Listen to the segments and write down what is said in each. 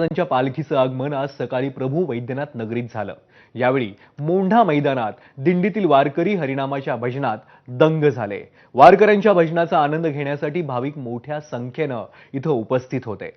महाराजांच्या पालखीचं आगमन आज सकाळी प्रभू वैद्यनाथ नगरीत झालं। यावेळी मोंढा मैदानात दिंडीतील वारकरी हरिनामाच्या भजनात दंग झाले। वारकऱ्यांच्या भजनाचा आनंद घेण्यासाठी भाविक मोठ्या संख्येनं इथं उपस्थित होते।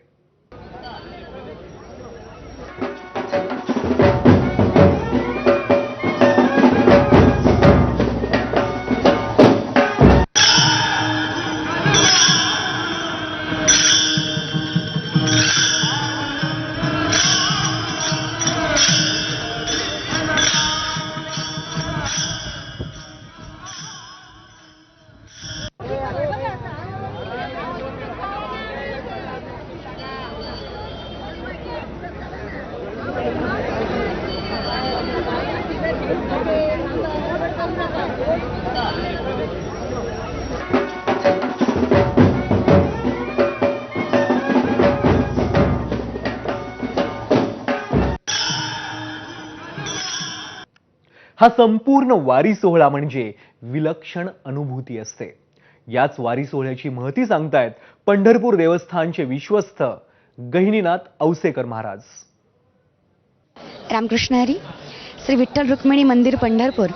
हा संपूर्ण वारी सोहळा म्हणजे विलक्षण अनुभूती असते। याच वारी सोहळ्याची महती सांगतायत पंढरपूर देवस्थानचे विश्वस्त गहिनीनाथ औसेकर महाराज। रामकृष्ण हरी। श्री विठ्ठल रुक्मिणी मंदिर पंढरपूर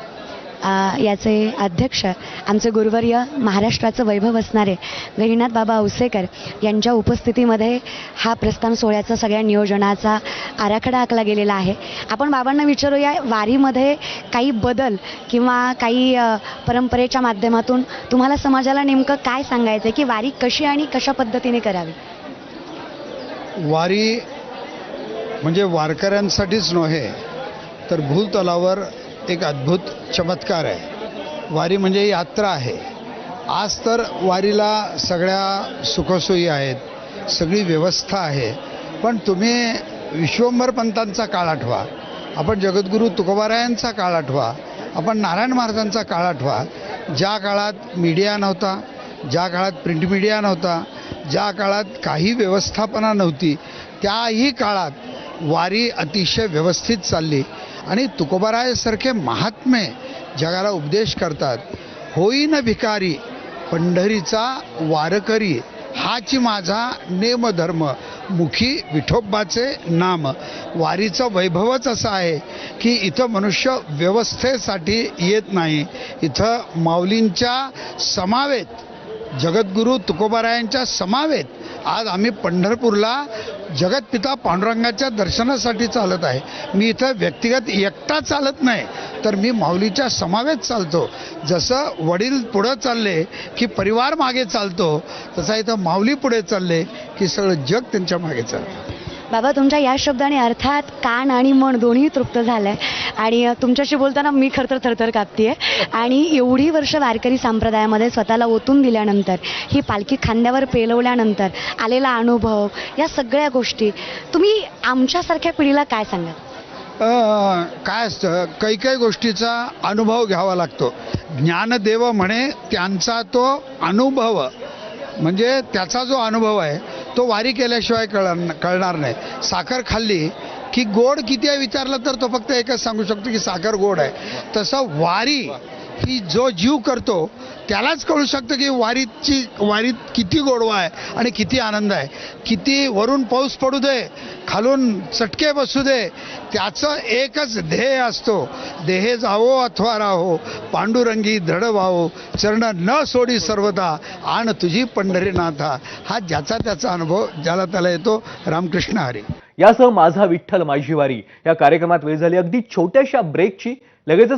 याचे अध्यक्ष आमचे गुरुवर्य महाराष्ट्राचं वैभव असणारे गहिनीनाथ बाबा औसेकर यांच्या उपस्थितीमध्ये हा प्रस्थान सोहळ्याचा सगळ्या नियोजनाचा आराखडा आखला गेलेला आहे। आपण बाबांना विचारूया, वारीमध्ये काही बदल किंवा काही परंपरेच्या माध्यमातून तुम्हाला समाजाला नेमकं काय सांगायचं की वारी कशी आणि कशा पद्धतीने करावी? वारी म्हणजे वारकऱ्यांसाठीच नव्हे तर भूतलावर एक अद्भुत चमत्कार आहे। वारी म्हणजे यात्रा आहे। आज तर वारीला सगळ्या सुखसोयी आहेत, सगळी व्यवस्था आहे, पण तुम्ही विश्वंभर पंतांचा काळ आठवा, आपण जगद्गुरू तुकोबारायांचा काळ आठवा, आपण नारायण महाराजांचा काळ आठवा, ज्या काळात मीडिया नव्हता, ज्या काळात प्रिंट मीडिया नव्हता, ज्या काळात काही व्यवस्थापना नव्हती, त्याही काळात वारी अतिशय व्यवस्थित चालली आणि तुकोबारायासारखे महात्मे जगाला उपदेश करतात। होईन भिकारी पंढरीचा वारकरी, हाची माझा नेमधर्म, मुखी विठोबाचे नाम। वारीचं वैभवच असं आहे की इथं मनुष्य व्यवस्थेसाठी येत नाही, इथं माऊलींच्या समवेत, जगद्गुरू तुकोबारायांच्या समवेत आज आम्ही पंढरपूरला जगतपिता पांडुरंगाच्या दर्शनासाठी चालत आहे। मी इथं व्यक्तिगत एकटा चालत नाही, तर मी माऊलीच्या समवेत चालतो। जसं वडील पुढं चालले की परिवार मागे चालतो, तसा इथं माऊली पुढे चालले की सगळं जग त्यांच्या मागे चालतं। बाबा, तुमच्या या शब्दाने अर्थात कान आणि मन दोन्ही तृप्त झालंय आणि तुमच्याशी बोलताना मी खरतर थरथर कापतेय। आणि एवढी वर्ष वारकरी संप्रदायामध्ये स्वतःला ओतून दिल्यानंतर, ही पालखी खांद्यावर पेलवल्यानंतर आलेला अनुभव, या सगळ्या गोष्टी तुम्ही आमच्यासारख्या पिढीला काय सांगाल? काय असतं, काही गोष्टीचा अनुभव घ्यावा लागतो। ज्ञानदेव म्हणे त्यांचा तो अनुभव, म्हणजे त्याचा जो अनुभव आहे तो वारी केल्याशिवाय कळणार नाही। साखर खाल्ली की गोड किती आहे विचारलं तर तो फक्त एकच सांगू शकतो की साखर गोड आहे। तसं वारी ही जो जीव करतो त्यालाच कळू शकतं की वारीत किती गोडवा आहे आणि किती आनंद आहे। किती वरून पाऊस पडू दे, खालून चटके बसू दे, त्याचं एकच ध्येय असतो, देहे जावो अथवा राहो, पांडुरंगी दृढ व्हावो, चरण न सोडी सर्वदा, आण तुझी पंढरीनाथा। हा ज्याचा त्याचा अनुभव ज्याला त्याला येतो। रामकृष्ण हरी। यासह माझा विठ्ठल माझी वारी या कार्यक्रमात वेळ झाली अगदी छोट्याशा ब्रेकची। लगेचच